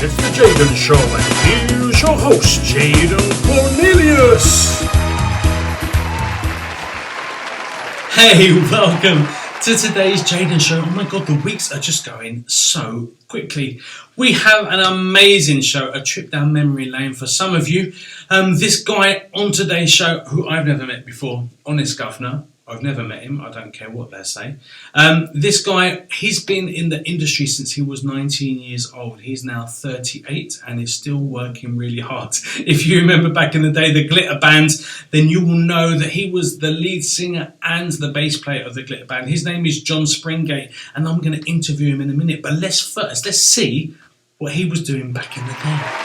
It's the Jaden Show, and here's your host, Jaden Cornelius. Hey, welcome to today's Jaden Show. Oh my God, the weeks are just going so quickly. We have an amazing show, a trip down memory lane for some of you. This guy on today's show, who I've never met before, honest governor, I've never met him, I don't care what they say. This guy, he's been in the industry since he was 19 years old. He's now 38 and is still working really hard. If you remember back in the day, the Glitter Band, then you will know that he was the lead singer and the bass player of the Glitter Band. His name is John Springate, and I'm going to interview him in a minute. But let's see what he was doing back in the day.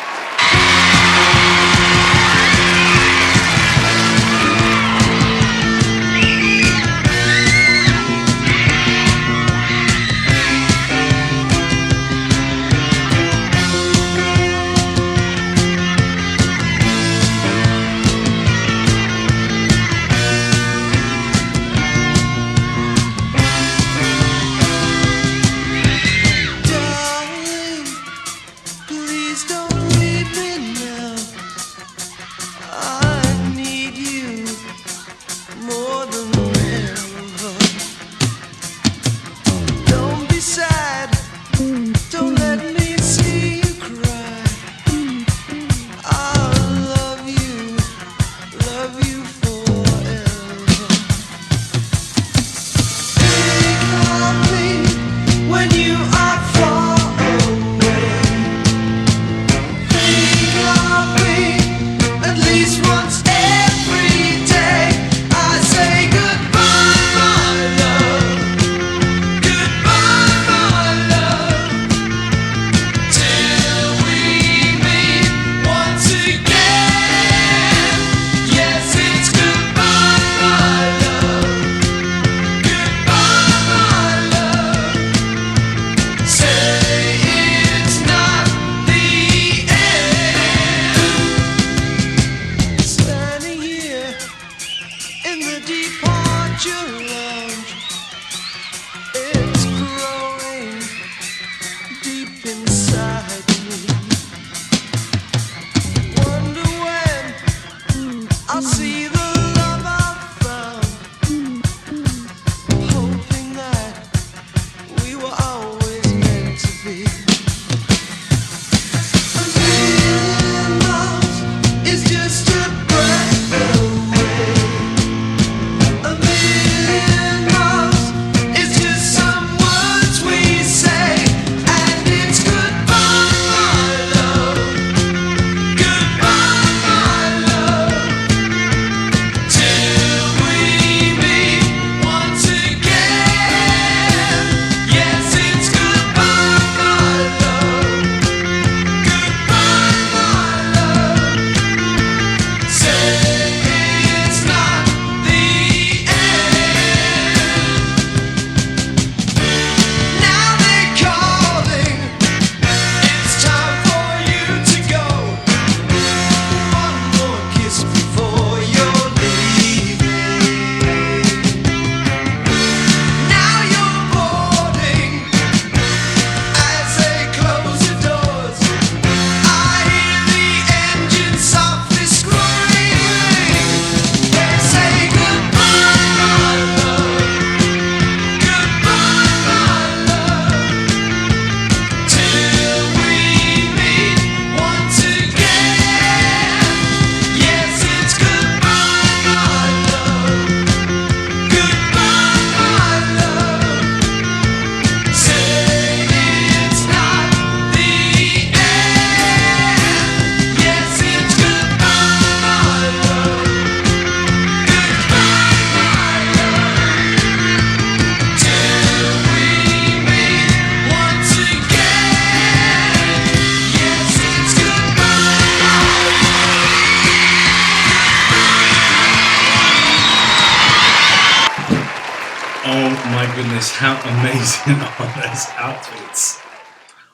How amazing are those outfits?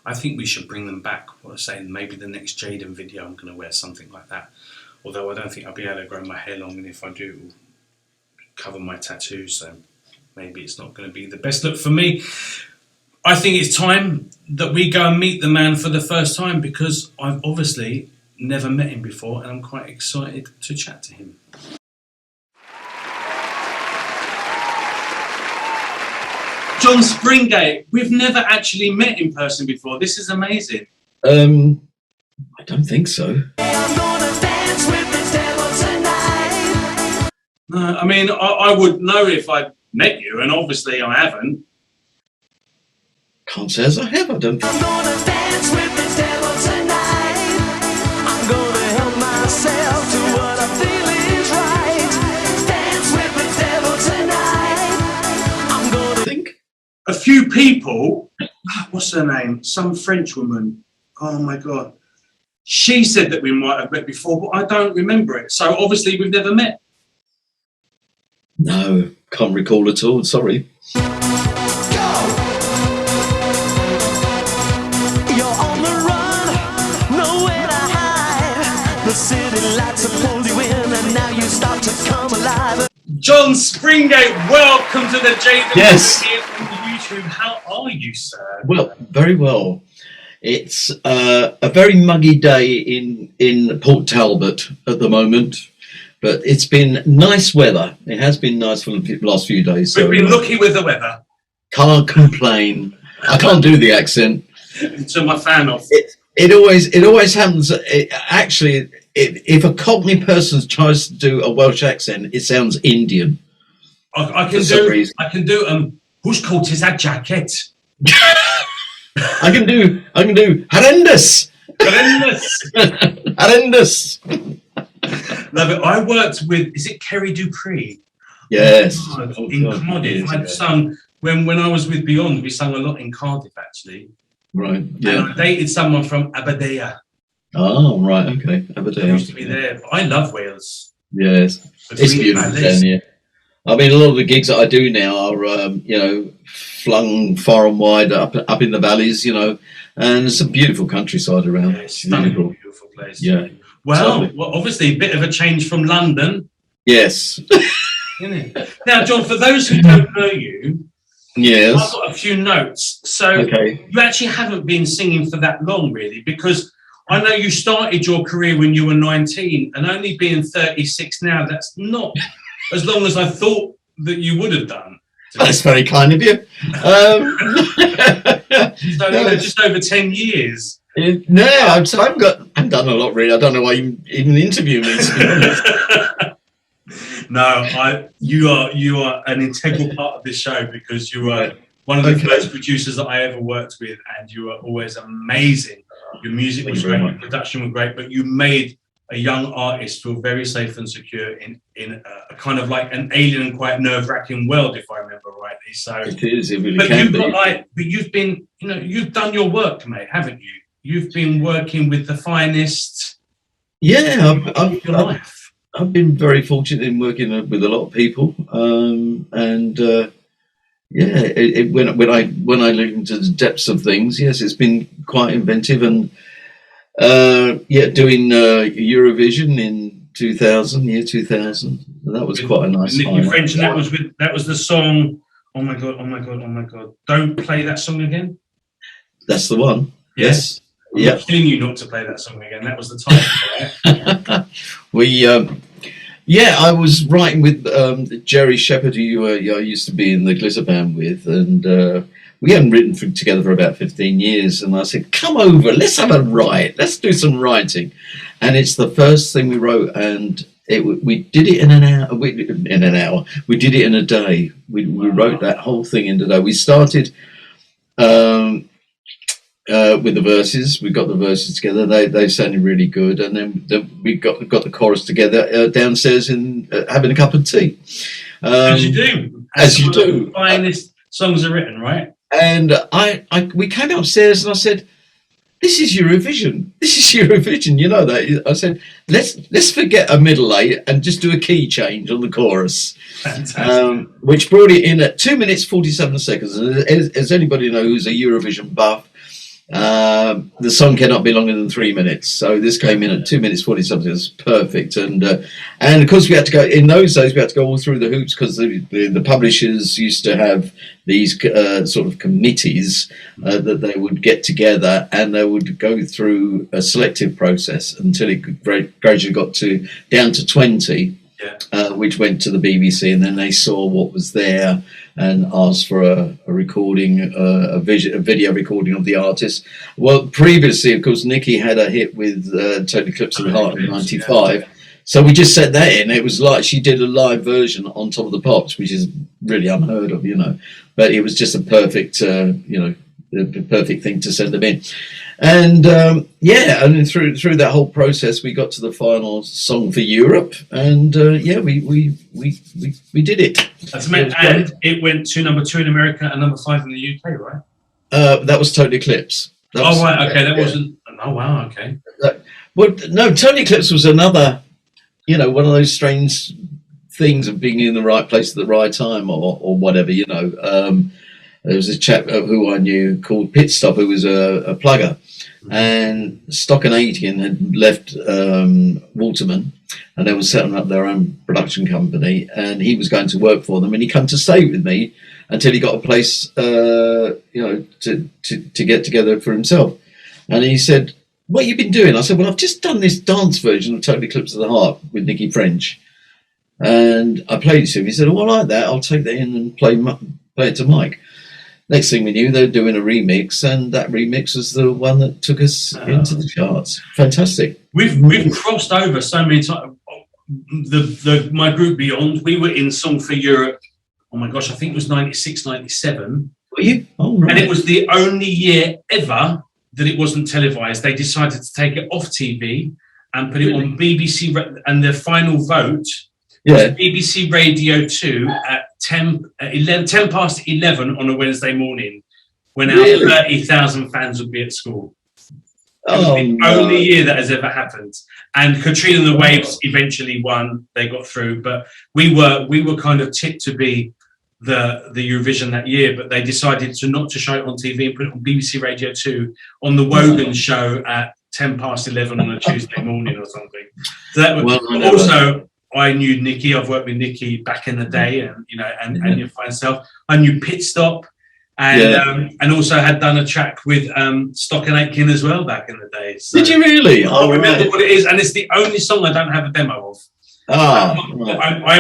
I think we should bring them back. What I'm saying, maybe the next Jaden video I'm going to wear something like that. Although I don't think I'll be able to grow my hair long, and if I do, it will cover my tattoos, so maybe it's not going to be the best look for me. I think it's time that we go and meet the man for the first time, because I've obviously never met him before, and I'm quite excited to chat to him. John Springate, we've never actually met in person before. This is amazing. I don't think so. No, I mean, I would know if I met you, and obviously I haven't. Can't say as I have, I don't think. I'm gonna dance with the devil tonight. I'm gonna help myself to what I feel is right. Dance with the devil tonight. I'm gonna think a few people. What's her name? Some French woman. Oh my God. She said that we might have met before, but I don't remember it. So obviously we've never met. No, can't recall at all. Sorry. The city lights have pulled you in, and now you start to come alive. John Springate, welcome to the Jaden Yes. Show here on YouTube. How are you, sir? Well, very well. It's a very muggy day in Port Talbot at the moment, but it's been nice weather. It has been nice for the last few days. So We've been lucky with the weather. Can't complain. I can't do the accent. So my fan off. It always happens. If a Cockney person tries to do a Welsh accent, it sounds Indian. I can do whose coat is that jacket? I can do horrendous. Horrendous. Love it. I worked with, is it Kerry Dupree? Yes. In Cardiff. I'd sung when I was with Beyond. We sung a lot in Cardiff, actually. Right. Yeah. And I dated someone from Aberdeen. Oh, right. Okay. Aberdeen. I used to be there. I love Wales. Yes. It's beautiful down here. I mean, a lot of the gigs that I do now are, flung far and wide up in the valleys, and it's a beautiful countryside around. Yeah, it's stunning, beautiful place. Yeah. Well, obviously, a bit of a change from London. Yes. Isn't it? Now, John, for those who don't know you, yes, I've got a few notes. So You actually haven't been singing for that long, really, because I know you started your career when you were 19, and only being 36 now, that's not as long as I thought that you would have done. That's very kind of you. So just over 10 years. No, I've done a lot, really. I don't know why you even interview me. No, you are an integral part of this show, because you are one of the first producers that I ever worked with, and you are always amazing. Your music was great, your production was great, but you made a young artist feel very safe and secure in a kind of like an alien and quite nerve-wracking world, if I remember rightly. So it is. It really can be. But you've been, you've done your work, mate, haven't you? You've been working with the finest. Yeah, I've been very fortunate in working with a lot of people, when I look into the depths of things, yes, it's been quite inventive, and doing Eurovision in 2000, and that was quite a nice time. French, and that was the song. Oh my god! Don't play that song again. That's the one. Yes. I'm telling you not to play that song again. That was the title. I was writing with Jerry Shepherd, who I used to be in the Glitter Band with, and we hadn't written together for about 15 years. And I said, "Come over, let's have a write. Let's do some writing." And it's the first thing we wrote, and we did it in an hour. We did it in a day. We wrote that whole thing in a day. We started with the verses. We got the verses together. They sounded really good, and then we got the chorus together downstairs in having a cup of tea. As you do. As you do. The finest songs are written, right? And we came upstairs, and I said, "This is Eurovision. This is Eurovision." You know that. I said, "Let's forget a middle eight and just do a key change on the chorus." Fantastic. Which brought it in at 2 minutes 47 seconds. And as anybody knows, who's a Eurovision buff, The song cannot be longer than 3 minutes, so this came in at 2 minutes 40 something. It's perfect, and of course we had to go. In those days, we had to go all through the hoops because the publishers used to have these sort of committees that they would get together, and they would go through a selective process until it gradually got down to 20. Yeah. Which went to the BBC, and then they saw what was there and asked for a recording, a video recording of the artist. Well, previously, of course, Nikki had a hit with Total Eclipse of the Heart in '95, so we just set that in. It was like she did a live version on Top of the Pops, which is really unheard of, but it was just a perfect, the perfect thing to send them in. And and through that whole process, we got to the final song for Europe, and we did it. That's amazing. And it went to number 2 in America and number 5 in the UK, right? That was Total Eclipse. Right, okay, that wasn't. Oh wow, okay. Well, no, Total Eclipse was another, one of those strange things of being in the right place at the right time, or whatever, There was a chap who I knew called Pit Stop, who was a plugger, and Stock and Aitken had left Waterman, and they were setting up their own production company, and he was going to work for them, and he came to stay with me until he got a place, to get together for himself. And he said, "What have you been doing?" I said, "Well, I've just done this dance version of Total Eclipse of the Heart with Nicky French." And I played it to him. He said, "Oh, I like that. I'll take that in and play it to Mike." Next thing we knew, they were doing a remix, and that remix was the one that took us into the charts. Fantastic. We've crossed over so many times. My group Beyond, we were in Song for Europe. Oh my gosh, I think it was 96, 97. Were you? Oh, right. And it was the only year ever that it wasn't televised. They decided to take it off TV and put it on BBC, and the final vote was BBC Radio 2 at 10 past 11 on a Wednesday morning, when our 30,000 fans would be at school. It was the only year that has ever happened. And Katrina and the Waves eventually won. They got through, but we were kind of tipped to be the Eurovision that year, but they decided not to show it on TV and put it on BBC Radio 2 on the Wogan show at 10 past 11 on a Tuesday morning or something. So that was, I knew Nikki. I've worked with Nikki back in the day, and and your fine self. I knew Pit Stop, and also had done a track with Stock and Aitken as well back in the day. So did you really? I remember what it is, and it's the only song I don't have a demo of. I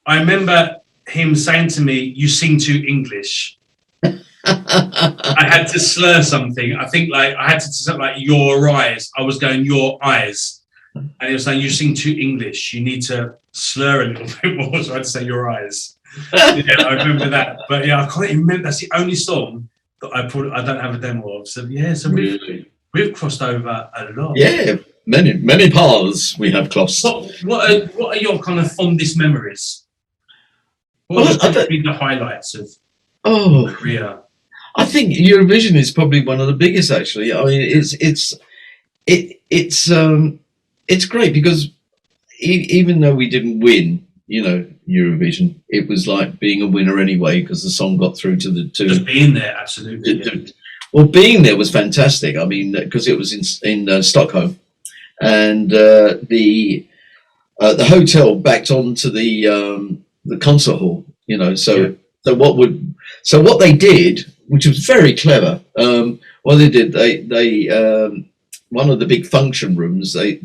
remember him saying to me, "You sing too English." I had to slur something. I think I had to say something like "your eyes." I was going "your eyes." And he was saying, "You sing too English. You need to slur a little bit more." So I'd say "your eyes." I remember that. But I can't even remember. That's the only song that I don't have a demo of. So so we've crossed over a lot. Yeah, many paths we have crossed. What are your kind of fondest memories? What would be the highlights of your career? I think Eurovision is probably one of the biggest. Actually, I mean, it's great because even though we didn't win, Eurovision, it was like being a winner anyway because the song got through to the two. Just being there, absolutely. Well, being there was fantastic. I mean, because it was in Stockholm, and the hotel backed onto the concert hall. So what they did, which was very clever. What they did, they one of the big function rooms, they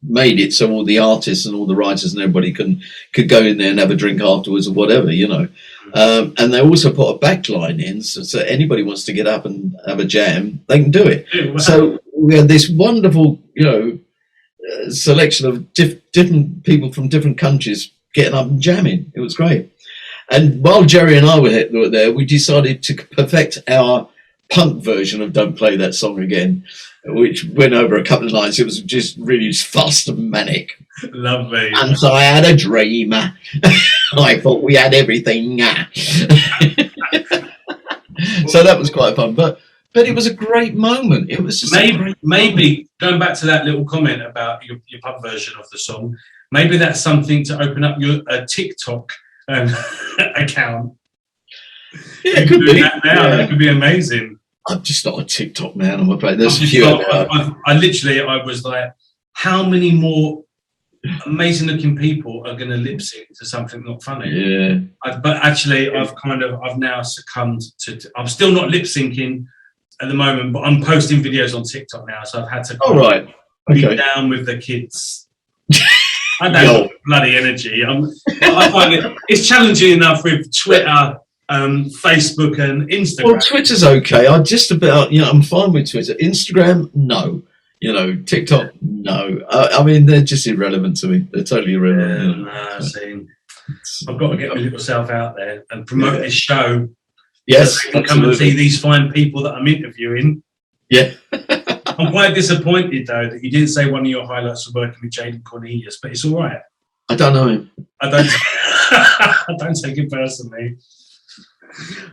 made it so all the artists and all the writers and everybody could go in there and have a drink afterwards or whatever, and they also put a back line in so anybody wants to get up and have a jam, they can do it. Wow. So we had this wonderful selection of different people from different countries getting up and jamming. It was great. And while Jerry and I were there, we decided to perfect our punk version of "Don't Play That Song Again," which went over a couple of nights. It was just really fast and manic. Lovely. And so I had a dream. I thought we had everything. So that was quite fun. But it was a great moment. It was just maybe going back to that little comment about your pub version of the song, maybe that's something to open up your TikTok account. Yeah, it could doing be. that now. Yeah. That could be amazing. I'm just not a TikTok man, I'm afraid. There's a I've just few got- out there. I was like, how many more amazing looking people are going to lip sync to something not funny? Yeah. But actually, I've now succumbed to. I'm still not lip syncing at the moment, but I'm posting videos on TikTok now, so I've had to All right. be Okay. down with the kids. I don't have bloody energy. I find it's challenging enough with Twitter, Facebook, and Instagram. Well, Twitter's okay. I'm fine with Twitter. Instagram, no. TikTok, no. I mean, they're just irrelevant to me. They're totally irrelevant. I've got to get my little self out there and promote this show. Yes, so they can come and see these fine people that I'm interviewing. Yeah. I'm quite disappointed, though, that you didn't say one of your highlights was working with Jaden Cornelius, but it's all right. I don't know him. I don't take it personally.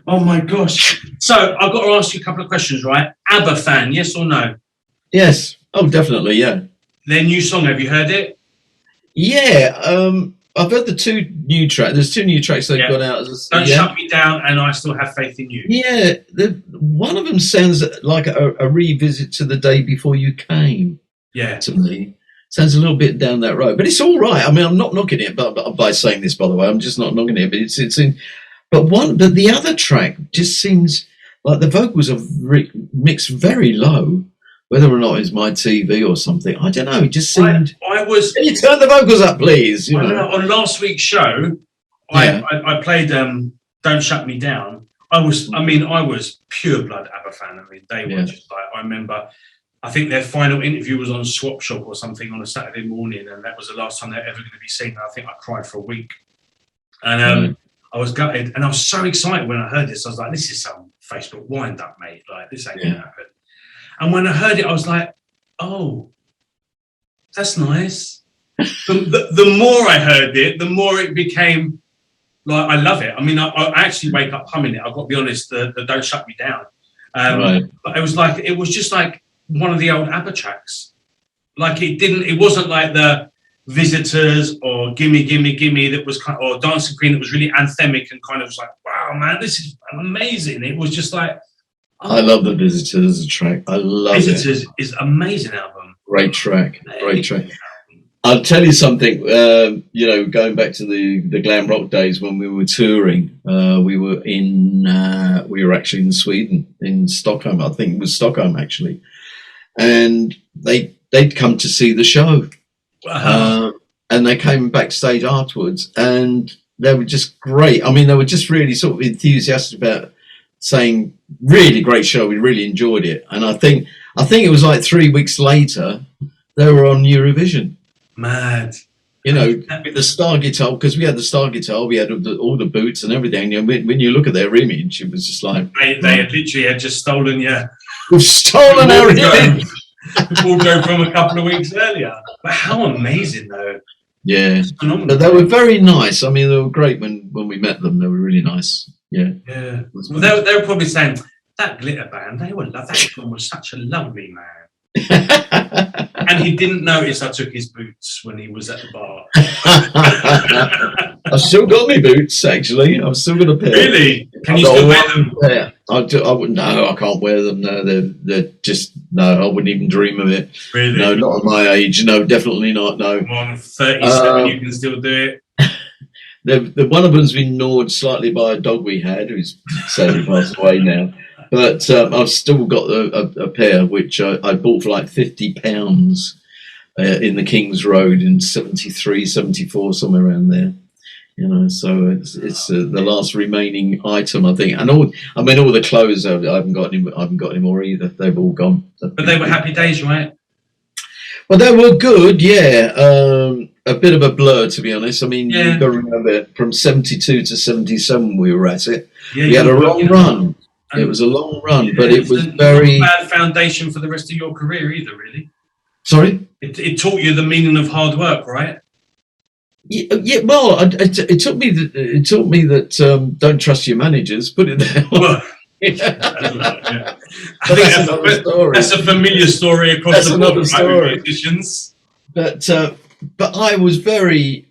Oh, my gosh. So I've got to ask you a couple of questions, right? ABBA fan, yes or no? Yes. Oh, definitely, yeah. Their new song, have you heard it? Yeah. I've heard the two new tracks. There's two new tracks they've got out. Don't Shut Me Down and I Still Have Faith in You. Yeah. One of them sounds like a revisit to The Day Before You Came. Yeah. To me. Sounds a little bit down that road. But it's all right. I mean, I'm not knocking it but by saying this, by the way. I'm just not knocking it. But it's in... But the other track just seems like the vocals are mixed very low. Whether or not it's my TV or something, I don't know. It just seemed. Can you turn the vocals up, please? On last week's show, I played "Don't Shut Me Down." I was pure blood ABBA fan. I mean, they were just like. I remember. I think their final interview was on Swap Shop or something on a Saturday morning, and that was the last time they're ever going to be seen. And I think I cried for a week, and I was gutted, and I was so excited when I heard this. I was like, "This is some Facebook wind up, mate. Like this ain't going to happen." And when I heard it, I was like, oh, that's nice. The more I heard it, the more it became like, I love it. I mean, I actually wake up humming it. I've got to be honest, the Don't Shut Me Down. But it was just like one of the old ABBA tracks. Like it wasn't like the Visitors or Gimme, Gimme, Gimme that was or Dancing Queen that was really anthemic and kind of was like, wow, man, this is amazing. It was just like, I love the Visitors as a track. I love Visitors is amazing album. Great track. Great track. I'll tell you something. Going back to the glam rock days when we were touring, we were actually in Sweden, in Stockholm. I think it was Stockholm actually, and they'd come to see the show, and they came backstage afterwards, and they were just great. I mean, they were just really sort of enthusiastic about saying, really great show, we really enjoyed it. And I think it was like 3 weeks later they were on Eurovision. Mad. With the star guitar, because we had the star guitar, we had all the boots and everything. And when you look at their image, it was just like they had literally just stolen we've stolen our image. Wardrobe from a couple of weeks earlier. But how amazing though. Yeah. But they were very nice. I mean, they were great when we met them. They were really nice. Yeah. Yeah. Well, they were probably saying, that Glitter band, that one was such a lovely man. And he didn't notice I took his boots when he was at the bar. I've still got my boots, actually. I've still got a pair. Really? Can you still wear them? Yeah. No, I can't wear them. No, they're just, no, I wouldn't even dream of it. Really? No, not at my age. No, definitely not. No. On 37, you can still do it. The one of them's been gnawed slightly by a dog we had, who's sadly passed away now. But I've still got a pair which I bought for like £50 in the King's Road in 73, 74, somewhere around there. So it's the last remaining item, I think. And all the clothes I haven't got anymore either. They've all gone. But they were happy days, right? Well, they were good, yeah. A bit of a blur, to be honest. I mean, you've got to remember, from 72 to 77 we were at it. Yeah, we had a long run. It was a long run, but it was very... not a bad foundation for the rest of your career either, really. Sorry? It taught you the meaning of hard work, right? Yeah, well, it taught me that don't trust your managers, put it there. Well, I think that's a familiar story across the board, right, musicians. But I was very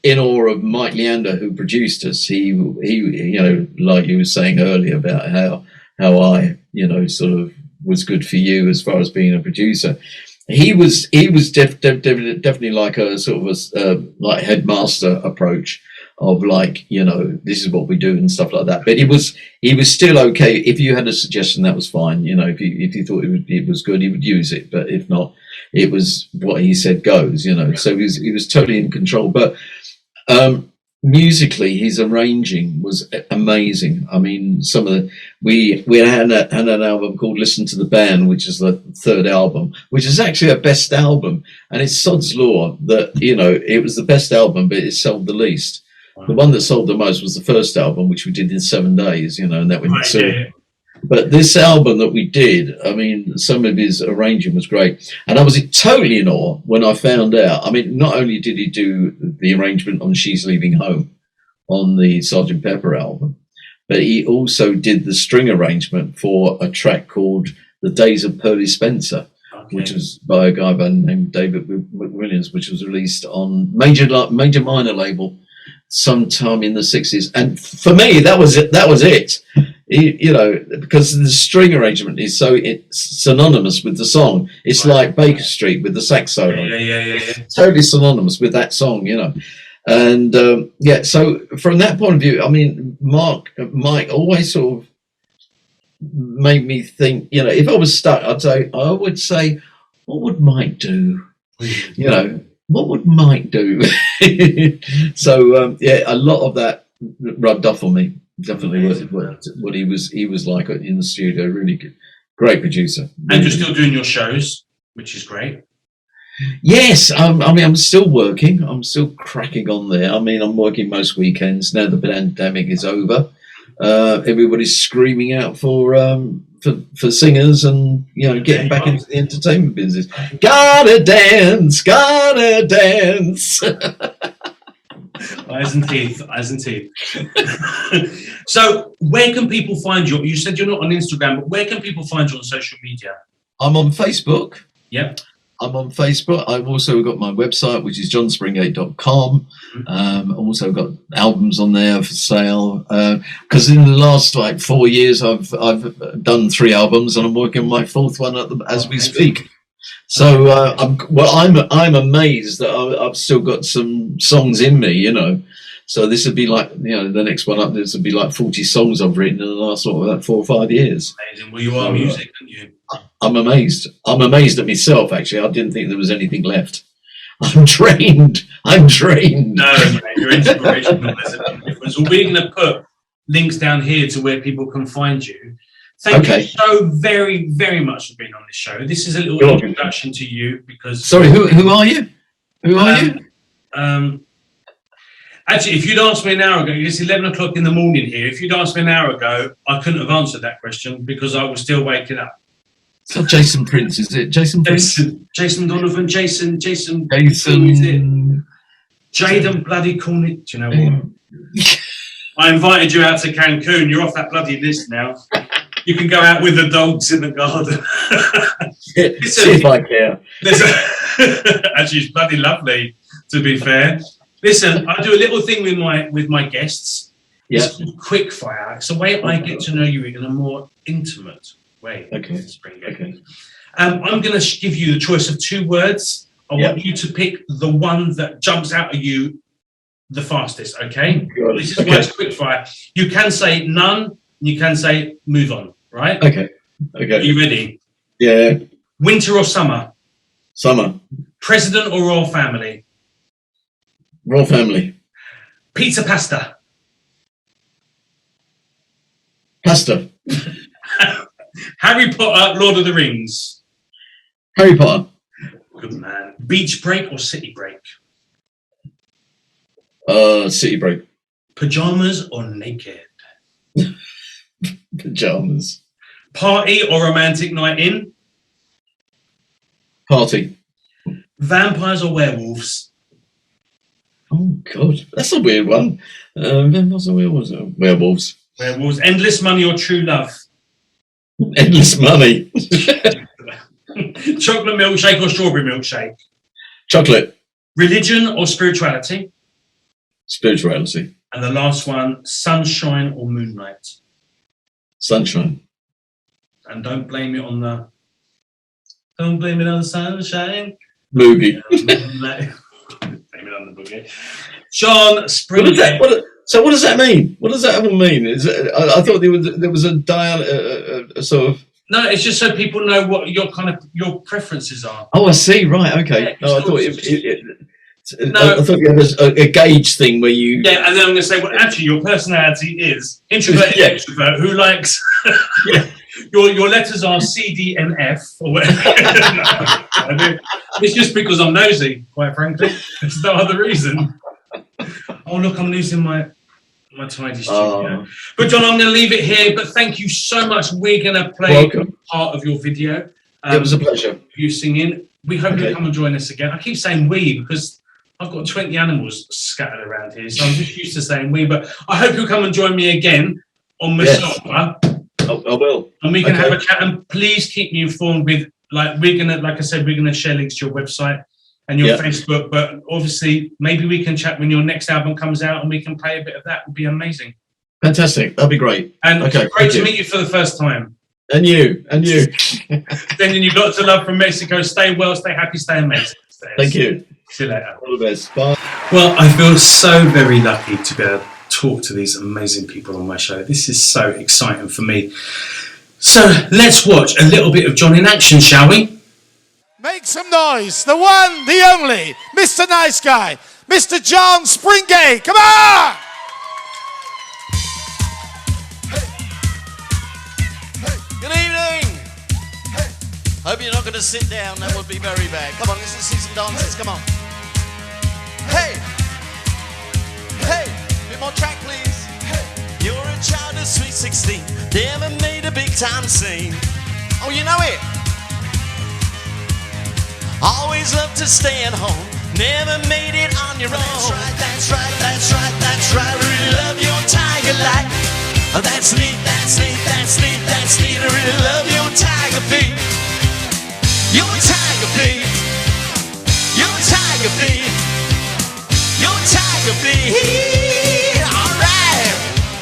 in awe of Mike Leander, who produced us. He, you know, like you were saying earlier about how I, you know, sort of was good for you as far as being a producer. He was definitely like a sort of a like headmaster approach of like, you know, this is what we do and stuff like that. But he was still okay. If you had a suggestion, that was fine. You know, if you thought it was good, he would use it. But if not, it was what he said goes. You know, so he was totally in control. But musically, his arranging was amazing. I mean, some of the we had an album called "Listen to the Band," which is the third album, which is actually a best album, and it's sod's law that, you know, it was the best album, but it sold the least. The one that sold the most was the first album, which we did in 7 days, you know, and that went But this album that we did, I mean, some of his arranging was great. And I was totally in awe when I found out. I mean, not only did he do the arrangement on She's Leaving Home on the Sgt. Pepper album, but he also did the string arrangement for a track called The Days of Pearly Spencer, which was by a guy named David McWilliams, which was released on Major Minor label sometime in the 60s. And for me, that was it. You know, because the string arrangement is it's synonymous with the song. It's like Baker Street with the sax solo. Yeah. Totally synonymous with that song, you know. And so from that point of view, I mean, Mike always sort of made me think, you know, if I was stuck, I would say, what would Mike do? You know, what would Mike do? So a lot of that rubbed off on me. Definitely what he was like in the studio. Really good, great producer. And you're still doing your shows, which is great. Yes, I mean, I'm still working. I'm still cracking on there. I mean, I'm working most weekends now. The pandemic is over. Everybody's screaming out for singers and, you know, getting back into the entertainment business. Gotta dance. Eyes and teeth. So where can people find you? You said you're not on Instagram, but where can people find you on social media? I'm on Facebook. Yep. I'm on Facebook. I've also got my website, which is johnspringate.com. I've also got albums on there for sale. Because in the last 4 years, I've done 3 albums, and I'm working on my 4th one as we speak. So I'm amazed that I've still got some songs in me, you know. So this would be like, you know, the next one up. This would be like 40 songs I've written in the last 4 or 5 years. Amazing. Well, you are music, aren't you? I'm amazed. I'm amazed at myself. Actually, I didn't think there was anything left. I'm trained. No, mate, you're inspirational. There's a big difference. Well, we're going to put links down here to where people can find you. Thank you so very, very much for being on this show. This is a little introduction to you because. Sorry, who are you? Who are you? Actually, if you'd asked me an hour ago, it's 11 o'clock in the morning here. If you'd asked me an hour ago, I couldn't have answered that question because I was still waking up. It's not Jason Prince, is it? Jason Prince? Jason Donovan, Jason. Who is it? Jaden bloody Cornet. Do you know what? I invited you out to Cancun. You're off that bloody list now. You can go out with the dogs in the garden. See if I care. Actually, it's bloody lovely, to be fair. Listen, I do a little thing with my guests. Yeah. It's called quick fire. It's a way I get to know you in a more intimate way. Okay. I'm going to give you the choice of 2 words. I want you to pick the one that jumps out at you the fastest, okay? This is why it's quick fire. You can say none, you can say move on, right? Okay. Are you ready? Yeah. Winter or summer? Summer. President or royal family? Royal family. Pizza, pasta? Pasta. Harry Potter, Lord of the Rings? Harry Potter. Good man. Beach break or city break? City break. Pajamas or naked? Pajamas. Party or romantic night in? Party. Vampires or werewolves? Oh God, that's a weird one. Vampires or werewolves? Werewolves. Werewolves. Endless money or true love? Endless money. Chocolate milkshake or strawberry milkshake? Chocolate. Religion or spirituality? Spirituality. And the last one, sunshine or moonlight. Sunshine. And don't blame it on the sunshine. Boogie. Blame it on the boogie. John Springate. So what does that mean? What does that even mean? I thought there was a sort of. No, it's just so people know what your preferences are. Oh, I see. Right. Okay. Yeah, No, I thought I thought you had a gauge thing where you. Yeah, and then I'm going to say, well, actually, your personality is introverted, extrovert, who likes. Your letters are CDNF or whatever. No, it's just because I'm nosy, quite frankly. There's no other reason. Oh, look, I'm losing my tidy studio. But John, I'm going to leave it here. But thank you so much. We're going to play part of your video. It was a pleasure. You singing. We hope you'll come and join us again. I keep saying we because I've got 20 animals scattered around here, so I'm just used to saying we. But I hope you'll come and join me again on Masala. I will. And we can have a chat. And please keep me informed with, like I said, we're gonna share links to your website and your Facebook. But obviously, maybe we can chat when your next album comes out, and we can play a bit of that. Would be amazing. Fantastic. That'd be great. And great to meet you for the first time. And you. Then you've got to love from Mexico. Stay well, stay happy, stay amazing. Thank you. See you later. All the best. Bye. Well, I feel so very lucky to be able to talk to these amazing people on my show. This is so exciting for me. So let's watch a little bit of John in action, shall we? Make some noise. The one, the only, Mr. Nice Guy, Mr. John Springate. Come on! Good evening. Hope you're not going to sit down. That would be very bad. Come on, let's see some dances. Come on. Hey. Bit more track, please. You're a child of sweet 16. Never made a big time scene. Oh, you know it. Always loved to stay at home. Never made it on your own. That's right. Really love your tiger life. Oh, that's neat. I really love your tiger beat. Your tiger beat. All right.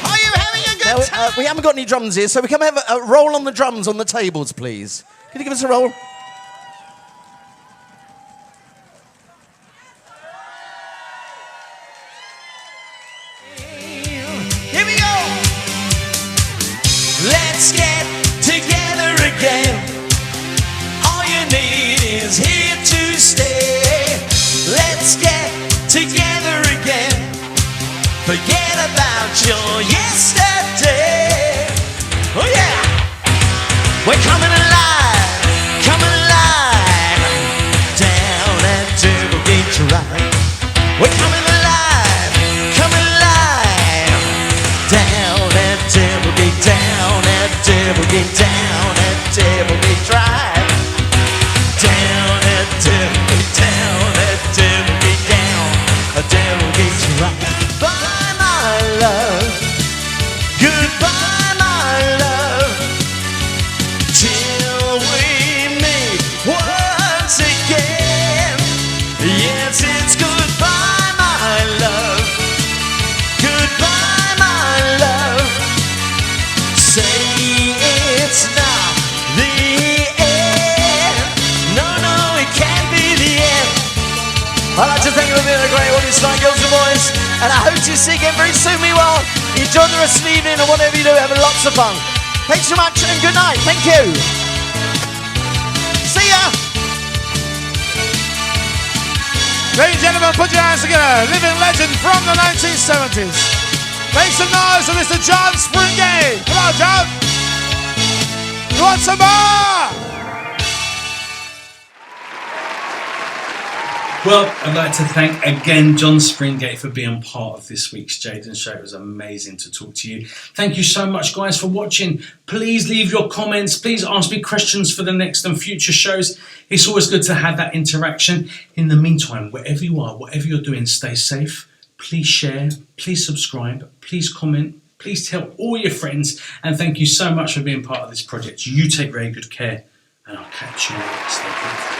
Are you having a good time? We haven't got any drums here, so we can have a roll on the drums on the tables, please. Can you give us a roll? Here we go. Let's get together again. All you need is here to stay. Let's get together again. Forget about your yesterday. Oh yeah. We're coming alive. Down at Tailgate Drive. We're coming alive. Down at Tailgate Drive. Down at Tailgate Drive. Bye, my love. Goodbye, my love. Till we meet once again. Yes, it's goodbye, my love. Goodbye, my love. Say it's not the end. No, it can't be the end. I'd like to thank you for being a great audience tonight, girls and boys. And I hope to see you again very soon. Meanwhile, enjoy the rest of the evening and whatever you do, have lots of fun. Thanks so much and good night. Thank you. See ya. Ladies and gentlemen, put your hands together. Living legend from the 1970s. Make some noise for Mr. John Springate. Come on, John. You want some more? Well, I'd like to thank again John Springate for being part of this week's Jaden Show. It was amazing to talk to you. Thank you so much, guys, for watching. Please leave your comments. Please ask me questions for the next and future shows. It's always good to have that interaction. In the meantime, wherever you are, whatever you're doing, stay safe. Please share. Please subscribe. Please comment. Please tell all your friends. And thank you so much for being part of this project. You take very good care. And I'll catch you later. Stay good.